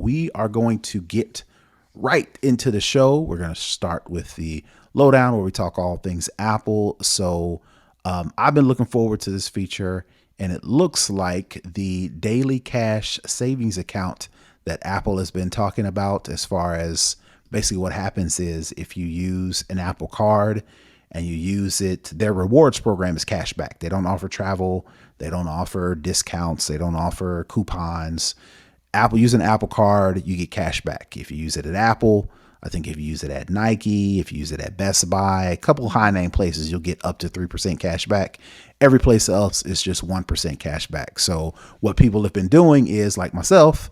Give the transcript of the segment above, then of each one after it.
we are going to get right into the show. We're going to start with the lowdown where we talk all things Apple. I've been looking forward to this feature, and it looks like the daily cash savings account that Apple has been talking about, as far as basically what happens is if you use an Apple card and you use it, their rewards program is cash back. They don't offer travel, they don't offer discounts, they don't offer coupons. Apple, using an Apple card, you get cash back. If you use it at Apple, I think if you use it at Nike, if you use it at Best Buy, a couple of high name places, you'll get up to 3% cash back. Every place else is just 1% cash back. So what people have been doing is, like myself,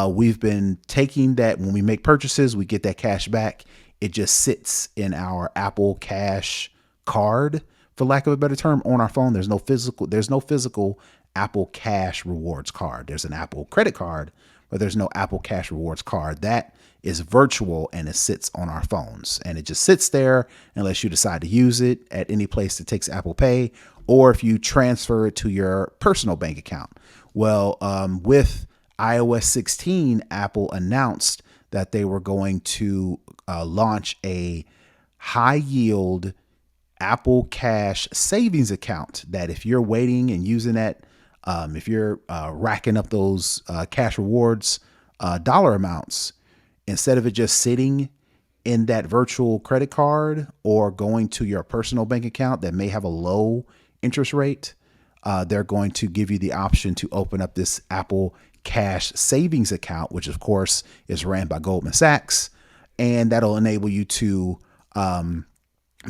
we've been taking that when we make purchases, we get that cash back. It just sits in our Apple Cash card, for lack of a better term, on our phone. There's no physical Apple Cash rewards card. There's an Apple credit card, but there's no Apple Cash rewards card. That is virtual, and it sits on our phones, and it just sits there unless you decide to use it at any place that takes Apple Pay, or if you transfer it to your personal bank account. Well, with iOS 16, Apple announced that they were going to launch a high yield Apple Cash savings account, that if you're waiting and using that, if you're racking up those cash rewards dollar amounts, instead of it just sitting in that virtual credit card or going to your personal bank account that may have a low interest rate, they're going to give you the option to open up this Apple Cash savings account, which of course is ran by Goldman Sachs, and that'll enable you to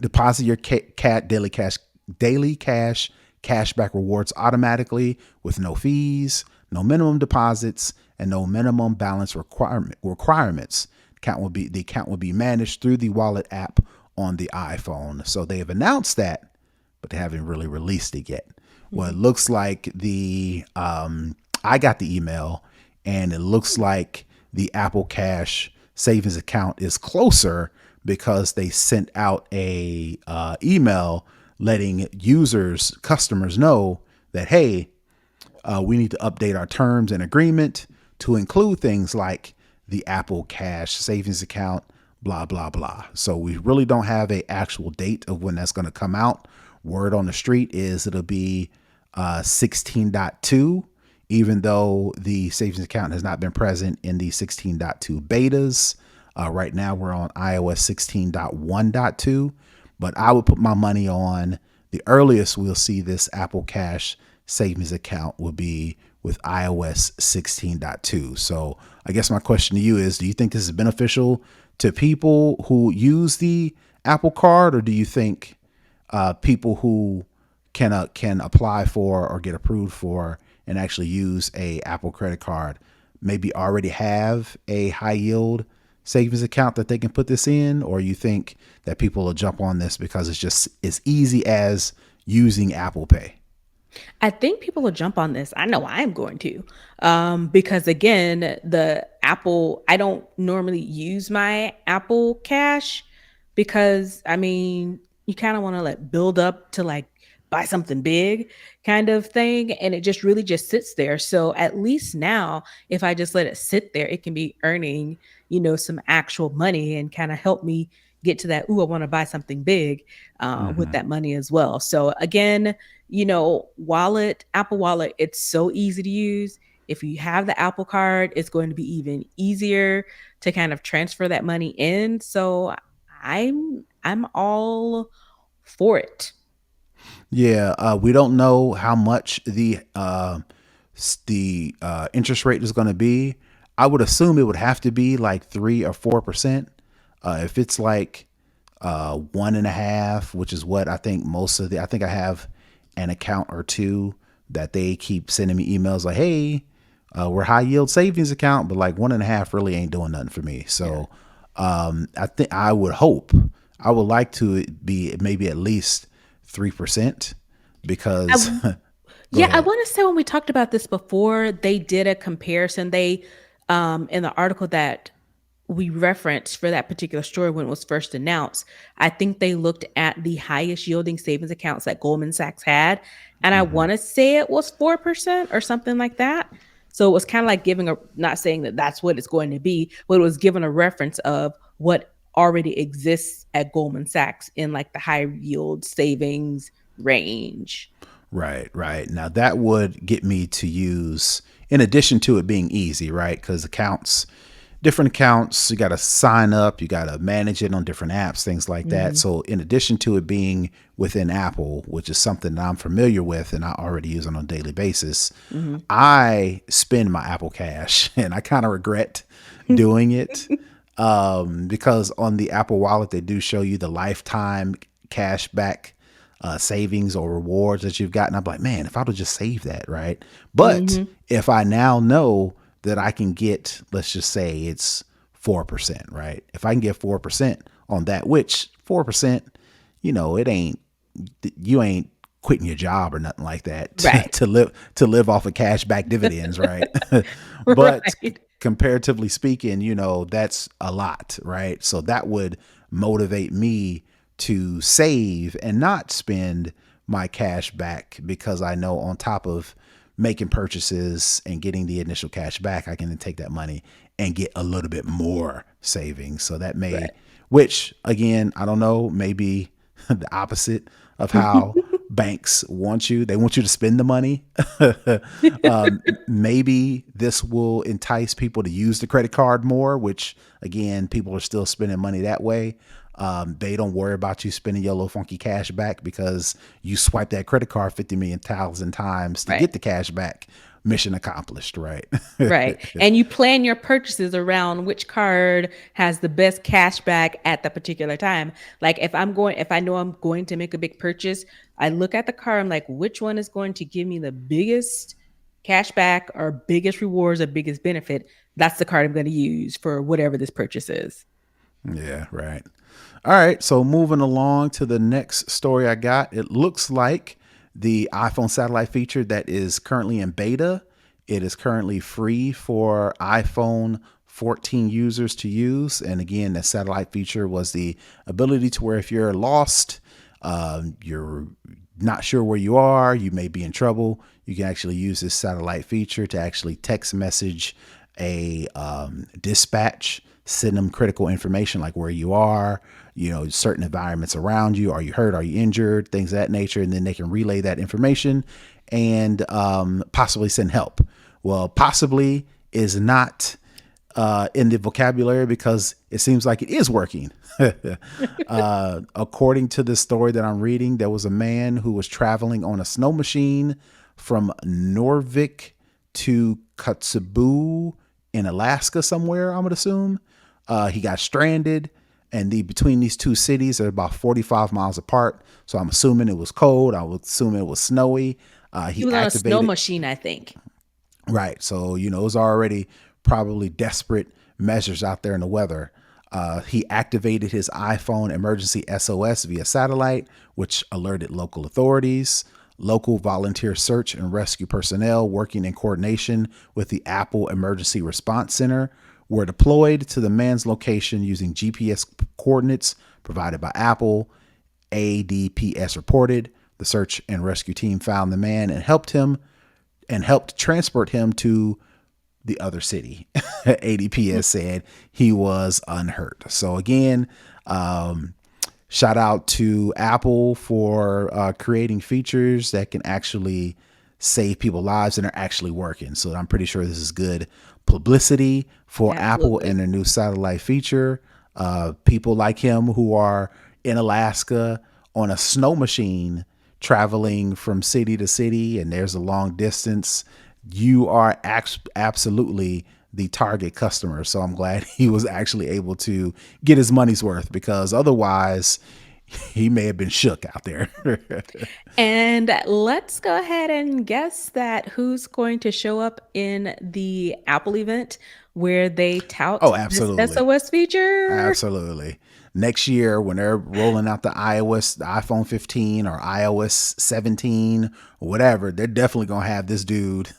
deposit your daily cash cashback rewards automatically with no fees, no minimum deposits, and no minimum balance requirements. The account will be managed through the wallet app on the iPhone. So they have announced that, but they haven't really released it yet. Well, it looks like I got the email, and it looks like the Apple Cash savings account is closer, because they sent out a email letting customers know that, hey, we need to update our terms and agreement to include things like the Apple Cash savings account, blah, blah, blah. So we really don't have an actual date of when that's going to come out. Word on the street is it'll be 16.2, even though the savings account has not been present in the 16.2 betas. Right now we're on iOS 16.1.2, but I would put my money on the earliest we'll see this Apple Cash savings account will be with iOS 16.2. So I guess my question to you is, do you think this is beneficial to people who use the Apple card, or do you think people who can apply for or get approved for and actually use a Apple credit card maybe already have a high yield savings account that they can put this in, or you think that people will jump on this because it's just as easy as using Apple Pay? I think people will jump on this. I know I'm going to, because again, I don't normally use my Apple Cash because I mean, you kind of want to like build up to like buy something big kind of thing. And it just really just sits there. So at least now, if I just let it sit there, it can be earning, some actual money and kind of help me get to that. Ooh, I want to buy something big with Mm-hmm. that money as well. So again, Apple Wallet, it's so easy to use. If you have the Apple card, it's going to be even easier to kind of transfer that money in. So I'm all for it. Yeah, we don't know how much interest rate is going to be. I would assume it would have to be like 3 or 4%. If it's like 1.5, which is what I think I think I have an account or two that they keep sending me emails like, hey, we're high yield savings account, but like 1.5 really ain't doing nothing for me. Yeah. So I would like to be maybe at least 3%, I, because go yeah, I ahead. want to say when we talked about this before, they did a comparison. They in the article that we referenced for that particular story when it was first announced, I think they looked at the highest yielding savings accounts that Goldman Sachs had. And I Hmm. want to say it was 4% or something like that. So it was kind of like giving a, not saying that that's what it's going to be, but it was given a reference of what already exists at Goldman Sachs in like the high yield savings range. Right, right. Now that would get me to use, in addition to it being easy, right? Because accounts, different accounts, you got to sign up, you got to manage it on different apps, things like that. Hmm. So, in addition to it being within Apple, which is something that I'm familiar with and I already use on a daily basis, Hmm. I spend my Apple Cash and I kind of regret doing it because on the Apple Wallet, they do show you the lifetime cash back savings or rewards that you've gotten. I'm like, man, if I would just save that, right? But Hmm. if I now know that I can get, let's just say it's 4%, right? If I can get 4% on that, which 4%, it ain't, you ain't quitting your job or nothing like that Right. to live off of cash back dividends, right? But Right. comparatively speaking, that's a lot, right? So that would motivate me to save and not spend my cash back because I know on top of making purchases and getting the initial cash back, I can then take that money and get a little bit more savings. So that may, Right. which again, I don't know, maybe the opposite of how banks want you. They want you to spend the money. Maybe this will entice people to use the credit card more, which again, people are still spending money that way. They don't worry about you spending your little funky cash back because you swipe that credit card 50 million thousand times to Right. get the cash back. Mission accomplished, right? Right. And you plan your purchases around which card has the best cash back at the particular time. Like if I know I'm going to make a big purchase, I look at the card, I'm like, which one is going to give me the biggest cash back or biggest rewards or biggest benefit? That's the card I'm going to use for whatever this purchase is. Yeah, right. All right, so moving along to the next story I got. It looks like the iPhone satellite feature that is currently in beta. It is currently free for iPhone 14 users to use. And again, the satellite feature was the ability to where if you're lost, you're not sure where you are, you may be in trouble, you can actually use this satellite feature to actually text message a dispatch, send them critical information like where you are, certain environments around you. Are you hurt? Are you injured? Things of that nature. And then they can relay that information and possibly send help. Well, possibly is not in the vocabulary because it seems like it is working. According to the story that I'm reading, there was a man who was traveling on a snow machine from Norvik to Kotzebue in Alaska somewhere, I would assume. He got stranded, and between these two cities are about 45 miles apart. So I'm assuming it was cold. I would assume it was snowy. He He was on a snow activated. machine, I think. Right. So, it was already probably desperate measures out there in the weather. He activated his iPhone emergency SOS via satellite, which alerted local authorities. Local volunteer search and rescue personnel working in coordination with the Apple Emergency Response Center were deployed to the man's location using GPS coordinates provided by Apple. ADPS reported the search and rescue team found the man and helped transport him to the other city. ADPS said he was unhurt. So again, shout out to Apple for creating features that can actually save people lives and are actually working. So I'm pretty sure this is good publicity for Apple and Absolutely. their new satellite feature. People like him who are in Alaska on a snow machine traveling from city to city and there's a long distance, you are absolutely the target customer. So I'm glad he was actually able to get his money's worth because otherwise he may have been shook out there. And let's go ahead and guess that who's going to show up in the Apple event where they tout Oh, this absolutely. SOS feature. Absolutely. Next year, when they're rolling out the iPhone 15 or iOS 17 or whatever, they're definitely gonna have this dude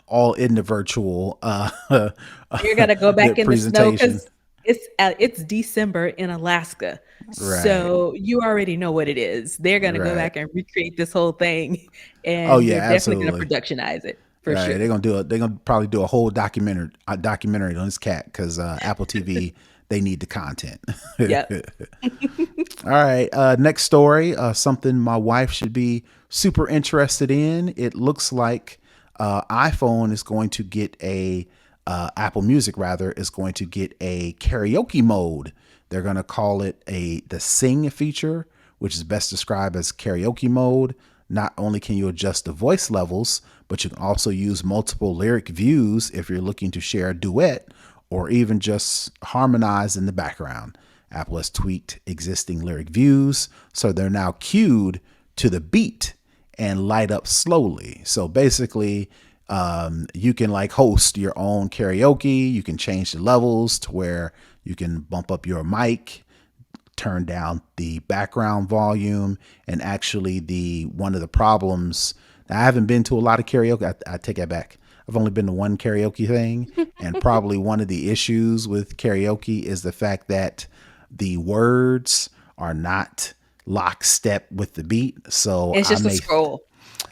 all in the virtual You're gonna go the back in the snow presentation. because it's December in Alaska, Right. so you already know what it is. They're gonna go Right. back and recreate this whole thing, Oh and yeah, they're definitely gonna absolutely. productionize it. for Right, sure. they're gonna do it. They're gonna probably do a whole documentary on this cat because Apple TV they need the content. Yep. All right, next story. Something my wife should be super interested in. It looks like iPhone is going to get a Apple Music rather is going to get a karaoke mode. They're going to call it the Sing feature, which is best described as karaoke mode. Not only can you adjust the voice levels, but you can also use multiple lyric views if you're looking to share a duet or even just harmonize in the background. Apple has tweaked existing lyric views, so they're now cued to the beat and light up slowly. So basically, you can like host your own karaoke. You can change the levels to where you can bump up your mic, turn down the background volume, and actually the one of the problems. Now, I haven't been to a lot of karaoke. I take that back. I've only been to one karaoke thing, and probably one of the issues with karaoke is the fact that the words are not lockstep with the beat. So It's just a scroll.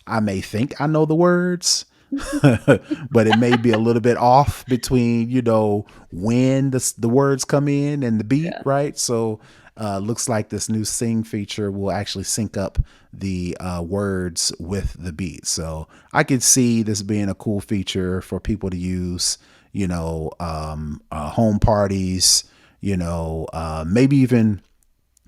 I may think I know the words, but it may be a little bit off between when the words come in and the beat, Yeah. right? So looks like this new Sing feature will actually sync up the words with the beat. So I could see this being a cool feature for people to use, home parties, maybe even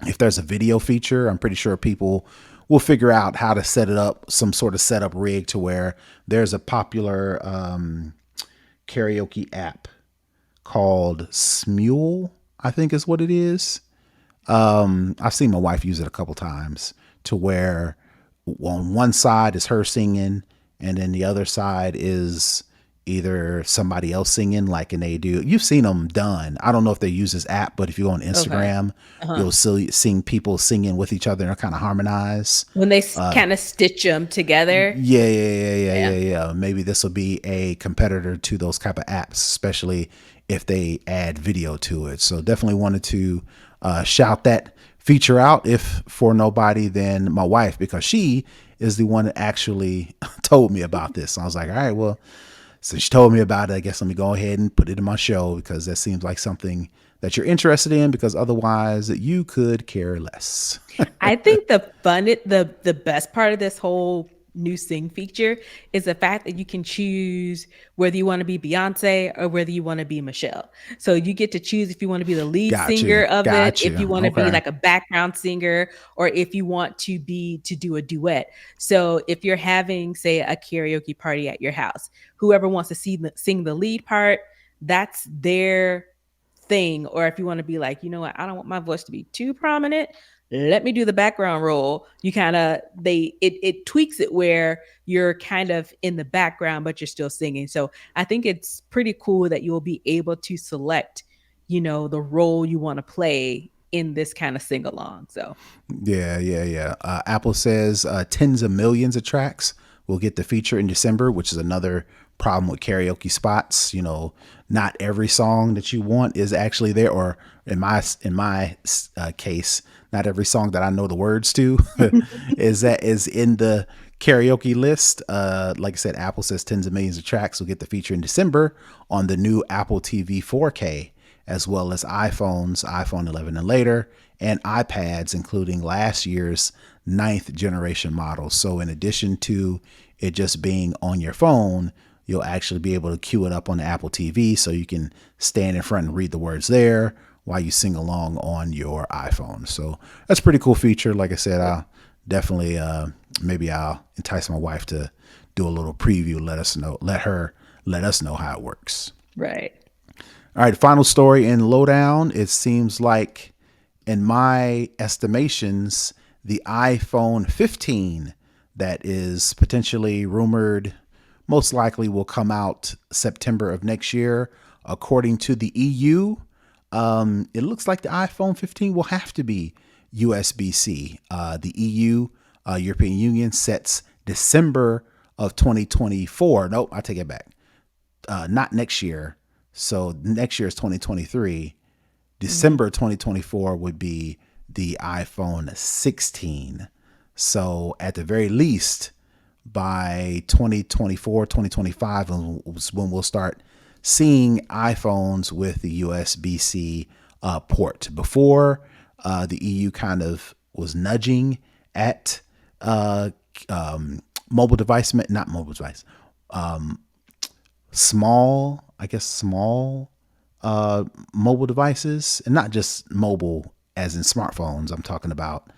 if there's a video feature. I'm pretty sure people will figure out how to set it up, some sort of setup rig to where there's a popular karaoke app called Smule, I think is what it is. I've seen my wife use it a couple times to where on one side is her singing, and then the other side is either somebody else singing, like, and they do. You've seen them done. I don't know if they use this app, but if you go on Okay. Instagram, Uh-huh. you'll see seeing people singing with each other and kind of harmonize. When they kind of stitch them together. Yeah, yeah, yeah, yeah, Yeah. yeah, yeah. Maybe this will be a competitor to those type of apps, especially if they add video to it. So definitely wanted to shout that feature out, if for nobody then my wife, because she is the one that actually told me about this. So I was like, all right, well, since she told me about it, I guess let me go ahead and put it in my show because that seems like something that you're interested in, because otherwise you could care less. I think the best part of this whole new Sing feature is the fact that you can choose whether you want to be Beyonce or whether you want to be Michelle. So you get to choose if you want to be the lead Got you. singer of it, Got if you. you want to be Okay. like a background singer, or if you want to do a duet. So if you're having, say, a karaoke party at your house, whoever wants to sing the lead part, that's their thing. Or if you want to be like, you know what, I don't want my voice to be too prominent, let me do the background role. You kind of it tweaks it where you're kind of in the background but you're still singing. So I think it's pretty cool that you'll be able to select, the role you want to play in this kind of sing along. So Yeah, yeah, yeah. Apple says tens of millions of tracks will get the feature in December, which is another problem with karaoke spots. Not every song that you want is actually there, or in my case, not every song that I know the words to is in the karaoke list. Like I said, Apple says tens of millions of tracks will get the feature in December on the new Apple TV 4K, as well as iPhone 11 and later, and iPads, including last year's ninth generation model. So, in addition to it just being on your phone, you'll actually be able to queue it up on the Apple TV so you can stand in front and read the words there while you sing along on your iPhone. So, that's a pretty cool feature. Like I said, I'll definitely, maybe I'll entice my wife to do a little preview, let us know how it works. right. All right, final story in Lowdown. It seems like, in my estimations, the iPhone 15 that is potentially rumored most likely will come out September of next year. According to the EU, it looks like the iPhone 15 will have to be USB-C. The EU, European Union, sets December of 2024. Nope, I take it back. Not next year. So next year is 2023. Mhm. December 2024 would be the iPhone 16. So at the very least, by 2024, 2025 is when we'll start seeing iPhones with the USB-C port. Before, the EU kind of was nudging at uh, mobile device, not mobile device, small, I guess small mobile devices, and not just mobile as in smartphones. I'm talking about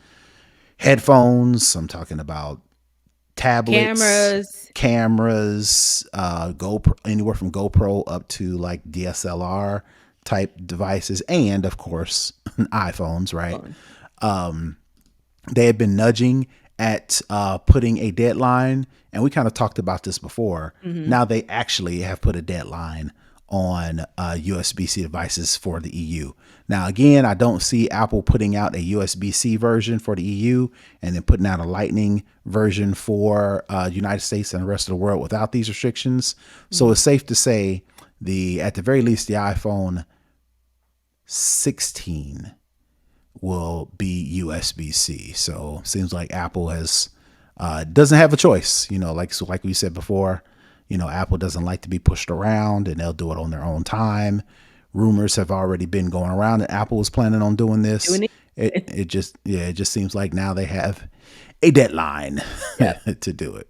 headphones. I'm talking about tablets, Cameras. cameras, GoPro, anywhere from GoPro up to like DSLR type devices, and of course iPhones. Right? Phone. They had been nudging at putting a deadline, and we kind of talked about this before. Hmm. Now they actually have put a deadline on USB-C devices for the EU. Now, again, I don't see Apple putting out a USB-C version for the EU and then putting out a Lightning version for United States and the rest of the world without these restrictions. So Hmm. it's safe to say at the very least, the iPhone 16 will be USB C. So seems like Apple has doesn't have a choice. Like we said before, Apple doesn't like to be pushed around, and they'll do it on their own time. Rumors have already been going around that Apple is planning on doing this. Doing It it. it just it just seems like now they have a deadline Yep. to do it.